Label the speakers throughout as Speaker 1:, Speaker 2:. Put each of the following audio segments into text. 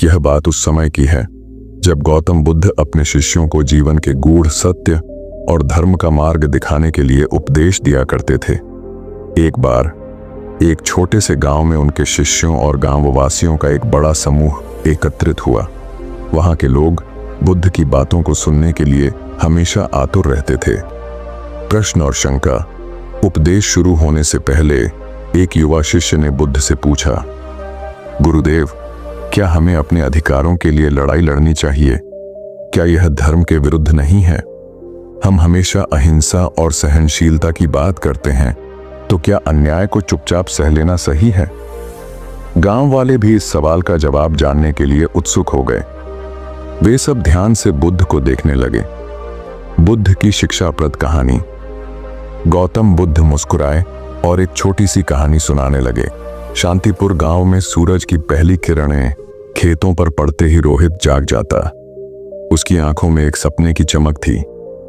Speaker 1: यह बात उस समय की है जब गौतम बुद्ध अपने शिष्यों को जीवन के गूढ़ सत्य और धर्म का मार्ग दिखाने के लिए उपदेश दिया करते थे। एक बार एक छोटे से गांव में उनके शिष्यों और गांववासियों का एक बड़ा समूह एकत्रित हुआ। वहां के लोग बुद्ध की बातों को सुनने के लिए हमेशा आतुर रहते थे। प्रश्न और शंका। उपदेश शुरू होने से पहले एक युवा शिष्य ने बुद्ध से पूछा, गुरुदेव, क्या हमें अपने अधिकारों के लिए लड़ाई लड़नी चाहिए? क्या यह धर्म के विरुद्ध नहीं है? हम हमेशा अहिंसा और सहनशीलता की बात करते हैं, तो क्या अन्याय को चुपचाप सह लेना सही है? गांव वाले भी इस सवाल का जवाब जानने के लिए उत्सुक हो गए। वे सब ध्यान से बुद्ध को देखने लगे। बुद्ध की शिक्षाप्रद कहानी। गौतम बुद्ध मुस्कुराए और एक छोटी सी कहानी सुनाने लगे। शांतिपुर गांव में सूरज की पहली किरणें खेतों पर पड़ते ही रोहित जाग जाता। उसकी आंखों में एक सपने की चमक थी,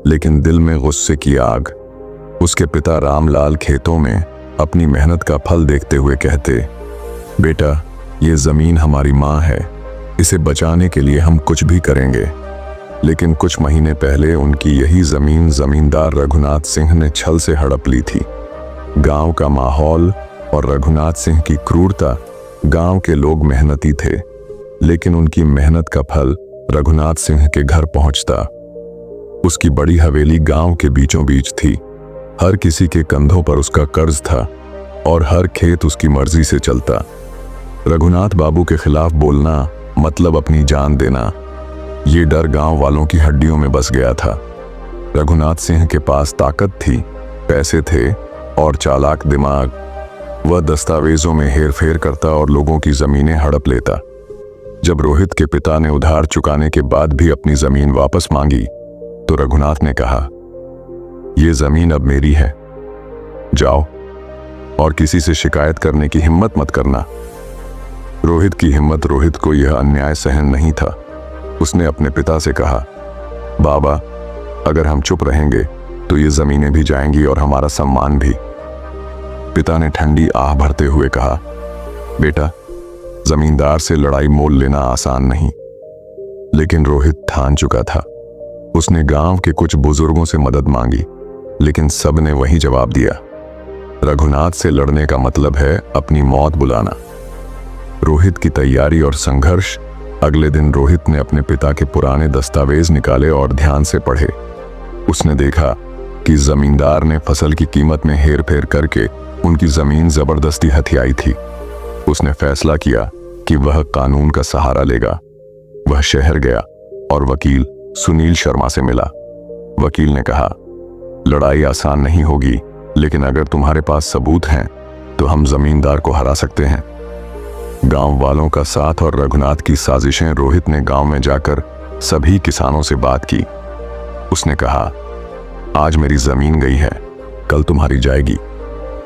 Speaker 1: लेकिन दिल में गुस्से की आग। उसके पिता रामलाल खेतों में अपनी मेहनत का फल देखते हुए कहते, बेटा, ये जमीन हमारी माँ है, इसे बचाने के लिए हम कुछ भी करेंगे। लेकिन कुछ महीने पहले उनकी यही जमीन जमींदार रघुनाथ सिंह ने छल से हड़प ली थी। गांव का माहौल और रघुनाथ सिंह की क्रूरता। गांव के लोग मेहनती थे, लेकिन उनकी मेहनत का फल रघुनाथ सिंह के घर पहुंचता। उसकी बड़ी हवेली गांव के बीचों बीच थी। हर किसी के कंधों पर उसका कर्ज था और हर खेत उसकी मर्जी से चलता। रघुनाथ बाबू के खिलाफ बोलना मतलब अपनी जान देना। ये डर गांव वालों की हड्डियों में बस गया था। रघुनाथ सिंह के पास ताकत थी, पैसे थे और चालाक दिमाग। वह दस्तावेजों में हेरफेर करता और लोगों की जमीनें हड़प लेता। जब रोहित के पिता ने उधार चुकाने के बाद भी अपनी जमीन वापस मांगी, तो रघुनाथ ने कहा, यह जमीन अब मेरी है, जाओ और किसी से शिकायत करने की हिम्मत मत करना। रोहित की हिम्मत। रोहित को यह अन्याय सहन नहीं था। उसने अपने पिता से कहा, बाबा, अगर हम चुप रहेंगे तो ये जमीनें भी जाएंगी और हमारा सम्मान भी। पिता ने ठंडी आह भरते हुए कहा, बेटा, जमींदार से लड़ाई मोल लेना आसान नहीं। लेकिन रोहित ठान चुका था। उसने गांव के कुछ बुजुर्गों से मदद मांगी, लेकिन सब ने वही जवाब दिया, रघुनाथ से लड़ने का मतलब है अपनी मौत बुलाना। रोहित की तैयारी और संघर्ष। अगले दिन रोहित ने अपने पिता के पुराने दस्तावेज निकाले और ध्यान से पढ़े। उसने देखा कि जमींदार ने फसल की कीमत में हेरफेर करके उनकी जमीन जबरदस्ती हथियाई थी। उसने फैसला किया कि वह कानून का सहारा लेगा। वह शहर गया और वकील सुनील शर्मा से मिला। वकील ने कहा, लड़ाई आसान नहीं होगी, लेकिन अगर तुम्हारे पास सबूत हैं तो हम जमींदार को हरा सकते हैं। गांव वालों का साथ और रघुनाथ की साजिशें। रोहित ने गांव में जाकर सभी किसानों से बात की। उसने कहा, आज मेरी जमीन गई है, कल तुम्हारी जाएगी।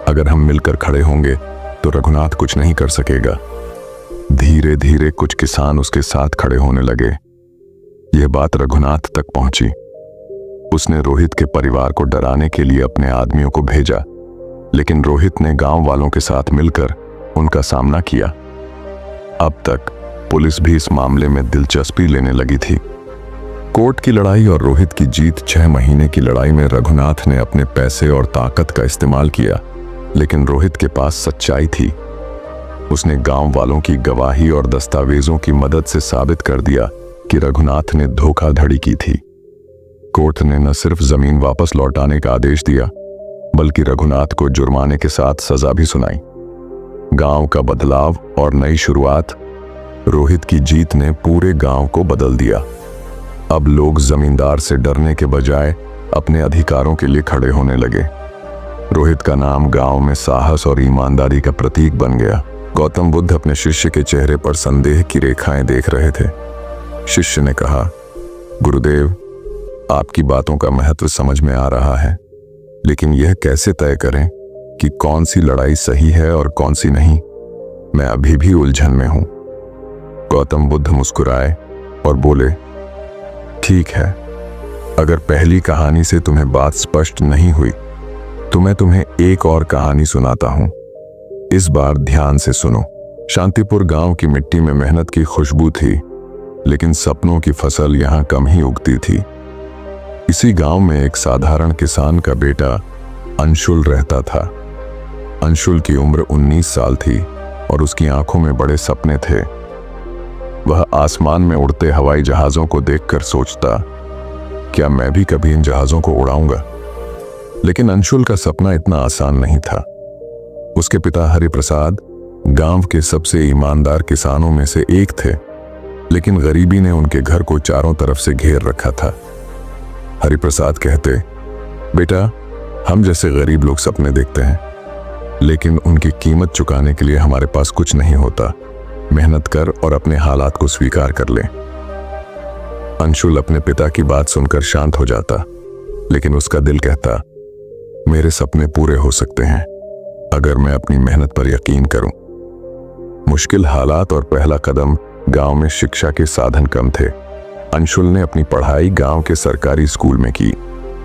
Speaker 1: अगर हम मिलकर खड़े होंगे तो रघुनाथ कुछ नहीं कर सकेगा। धीरे धीरे कुछ किसान उसके साथ खड़े होने लगे। यह बात रघुनाथ तक पहुंची। उसने रोहित के परिवार को डराने के लिए अपने आदमियों को भेजा, लेकिन रोहित ने गांव वालों के साथ मिलकर उनका सामना किया। अब तक पुलिस भी इस मामले में दिलचस्पी लेने लगी थी। कोर्ट की लड़ाई और रोहित की जीत। 6 महीने की लड़ाई में रघुनाथ ने अपने पैसे और ताकत का इस्तेमाल किया, लेकिन रोहित के पास सच्चाई थी। उसने गांव वालों की गवाही और दस्तावेजों की मदद से साबित कर दिया कि रघुनाथ ने धोखाधड़ी की थी। कोर्ट ने न सिर्फ जमीन वापस लौटाने का आदेश दिया, बल्कि रघुनाथ को जुर्माने के साथ सजा भी सुनाई। गांव का बदलाव और नई शुरुआत। रोहित की जीत ने पूरे गांव को बदल दिया। अब लोग जमींदार से डरने के बजाय अपने अधिकारों के लिए खड़े होने लगे। रोहित का नाम गांव में साहस और ईमानदारी का प्रतीक बन गया। गौतम बुद्ध अपने शिष्य के चेहरे पर संदेह की रेखाएं देख रहे थे। शिष्य ने कहा, गुरुदेव, आपकी बातों का महत्व समझ में आ रहा है, लेकिन यह कैसे तय करें कि कौन सी लड़ाई सही है और कौन सी नहीं? मैं अभी भी उलझन में हूं। गौतम बुद्ध मुस्कुराए और बोले, ठीक है, अगर पहली कहानी से तुम्हें बात स्पष्ट नहीं हुई तो मैं तुम्हें एक और कहानी सुनाता हूं। इस बार ध्यान से सुनो। शांतिपुर गांव की मिट्टी में मेहनत की खुशबू थी, लेकिन सपनों की फसल यहां कम ही उगती थी। इसी गांव में एक साधारण किसान का बेटा अंशुल रहता था। अंशुल की उम्र 19 साल थी और उसकी आंखों में बड़े सपने थे। वह आसमान में उड़ते हवाई जहाजों को देखकर सोचता, क्या मैं भी कभी इन जहाजों को उड़ाऊंगा। लेकिन अंशुल का सपना इतना आसान नहीं था। उसके पिता हरिप्रसाद गांव के सबसे ईमानदार किसानों में से एक थे, लेकिन गरीबी ने उनके घर को चारों तरफ से घेर रखा था। हरिप्रसाद कहते, बेटा, हम जैसे गरीब लोग सपने देखते हैं, लेकिन उनकी कीमत चुकाने के लिए हमारे पास कुछ नहीं होता। मेहनत कर और अपने हालात को स्वीकार कर ले। अंशुल अपने पिता की बात सुनकर शांत हो जाता, लेकिन उसका दिल कहता, मेरे सपने पूरे हो सकते हैं अगर मैं अपनी मेहनत पर यकीन करूं। मुश्किल हालात और पहला कदम गांव में शिक्षा के साधन कम थे। अंशुल ने अपनी पढ़ाई गांव के सरकारी स्कूल में की।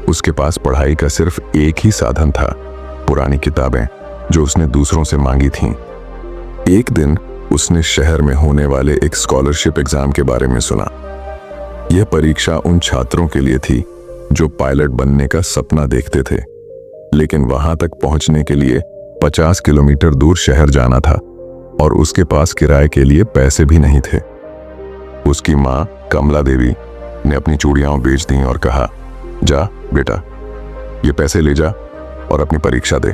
Speaker 1: उसके पास पढ़ाई का सिर्फ एक ही साधन था, पुरानी किताबें जो उसने दूसरों से मांगी थीं। एक दिन उसने शहर में होने वाले एक स्कॉलरशिप एग्जाम के बारे में सुना। यह परीक्षा उन छात्रों के लिए थी जो पायलट बनने का सपना देखते थे, लेकिन वहां तक पहुंचने के लिए 50 किलोमीटर दूर शहर जाना था और उसके पास किराए के लिए पैसे भी नहीं थे। उसकी मां कमला देवी ने अपनी चूड़ियां बेच दी और कहा, जा बेटा, ये पैसे ले जा और अपनी परीक्षा दे।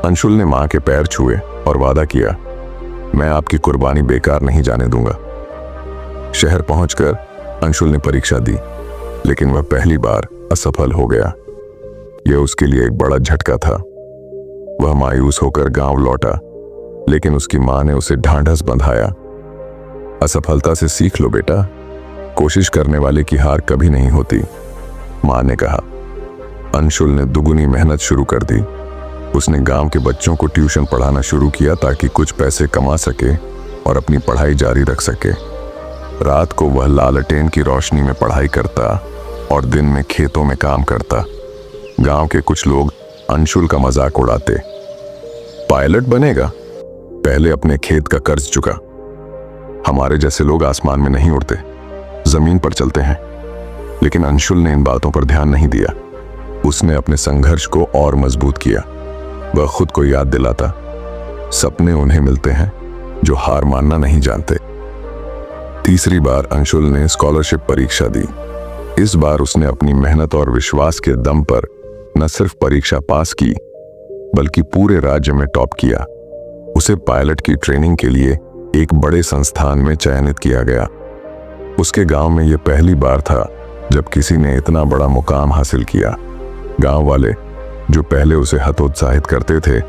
Speaker 1: अंशुल ने मां के पैर छुए और वादा किया, मैं आपकी कुर्बानी बेकार नहीं जाने दूंगा। शहर पहुंचकर अंशुल ने परीक्षा दी, लेकिन वह पहली बार असफल हो गया। यह उसके लिए एक बड़ा झटका था। वह मायूस होकर गांव लौटा, लेकिन उसकी मां ने उसे ढांढस बंधाया। असफलता से सीख लो बेटा, कोशिश करने वाले की हार कभी नहीं होती, मां ने कहा। अंशुल ने दुगुनी मेहनत शुरू कर दी। उसने गांव के बच्चों को ट्यूशन पढ़ाना शुरू किया ताकि कुछ पैसे कमा सके और अपनी पढ़ाई जारी रख सके। रात को वह लालटेन की रोशनी में पढ़ाई करता और दिन में खेतों में काम करता। गांव के कुछ लोग अंशुल का मजाक उड़ाते, पायलट बनेगा, पहले अपने खेत का कर्ज चुका। हमारे जैसे लोग आसमान में नहीं उड़ते, जमीन पर चलते हैं। लेकिन अंशुल ने इन बातों पर ध्यान नहीं दिया। उसने अपने संघर्ष को और मजबूत किया। वह खुद को याद दिलाता, सपने उन्हें मिलते हैं जो हार मानना नहीं जानते। तीसरी बार अंशुल ने स्कॉलरशिप परीक्षा दी। इस बार उसने अपनी मेहनत और विश्वास के दम पर न सिर्फ परीक्षा पास की, बल्कि पूरे राज्य में टॉप किया। उसे पायलट की ट्रेनिंग के लिए एक बड़े संस्थान में चयनित किया गया। उसके गांव में यह पहली बार था जब किसी ने इतना बड़ा मुकाम हासिल किया। गांव वाले जो पहले उसे हतोत्साहित करते थे,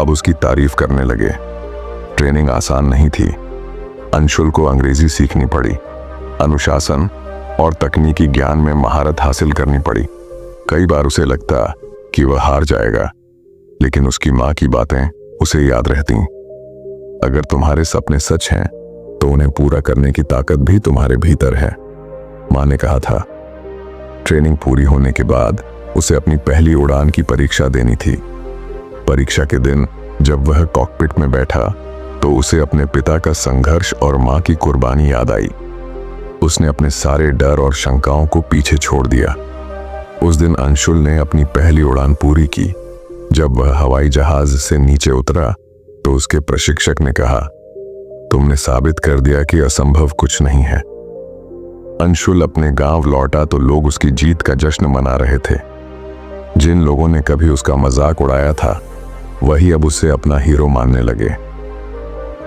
Speaker 1: अब उसकी तारीफ करने लगे। ट्रेनिंग आसान नहीं थी। अंशुल को अंग्रेजी सीखनी पड़ी, अनुशासन और तकनीकी ज्ञान में महारत हासिल करनी पड़ी। कई बार उसे लगता कि वह हार जाएगा, लेकिन उसकी मां की बातें उसे याद रहती। अगर तुम्हारे सपने सच हैं तो उन्हें पूरा करने की ताकत भी तुम्हारे भीतर है, मां ने कहा था। ट्रेनिंग पूरी होने के बाद उसे अपनी पहली उड़ान की परीक्षा देनी थी। परीक्षा के दिन जब वह कॉकपिट में बैठा तो उसे अपने पिता का संघर्ष और मां की कुर्बानी याद आई। उसने अपने सारे डर और शंकाओं को पीछे छोड़ दिया। उस दिन अंशुल ने अपनी पहली उड़ान पूरी की। जब वह हवाई जहाज से नीचे उतरा तो उसके प्रशिक्षक ने कहा, तुमने साबित कर दिया कि असंभव कुछ नहीं है। अंशुल अपने गांव लौटा तो लोग उसकी जीत का जश्न मना रहे थे। जिन लोगों ने कभी उसका मजाक उड़ाया था, वही अब उसे अपना हीरो मानने लगे।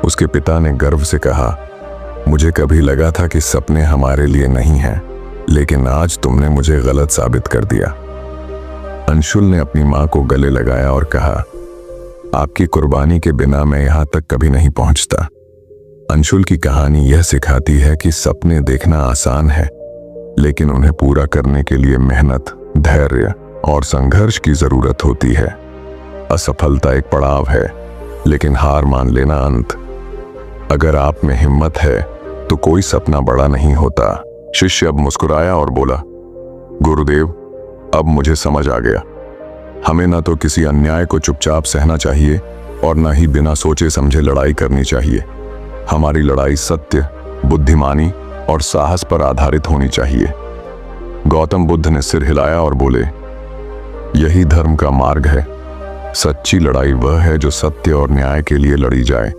Speaker 1: उसके पिता ने गर्व से कहा, मुझे कभी लगा था कि सपने हमारे लिए नहीं हैं, लेकिन आज तुमने मुझे गलत साबित कर दिया। अंशुल ने अपनी मां को गले लगाया और कहा, आपकी कुर्बानी के बिना मैं यहां तक कभी नहीं पहुंचता। अंशुल की कहानी यह सिखाती है कि सपने देखना आसान है, लेकिन उन्हें पूरा करने के लिए मेहनत, धैर्य और संघर्ष की जरूरत होती है। असफलता एक पड़ाव है, लेकिन हार मान लेना अंत। अगर आप में हिम्मत है तो कोई सपना बड़ा नहीं होता। शिष्य अब मुस्कुराया और बोला, गुरुदेव, अब मुझे समझ आ गया। हमें न तो किसी अन्याय को चुपचाप सहना चाहिए और न ही बिना सोचे समझे लड़ाई करनी चाहिए। हमारी लड़ाई सत्य, बुद्धिमानी और साहस पर आधारित होनी चाहिए। गौतम बुद्ध ने सिर हिलाया और बोले, यही धर्म का मार्ग है। सच्ची लड़ाई वह है जो सत्य और न्याय के लिए लड़ी जाए,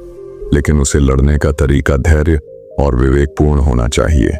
Speaker 1: लेकिन उसे लड़ने का तरीका धैर्य और विवेकपूर्ण होना चाहिए।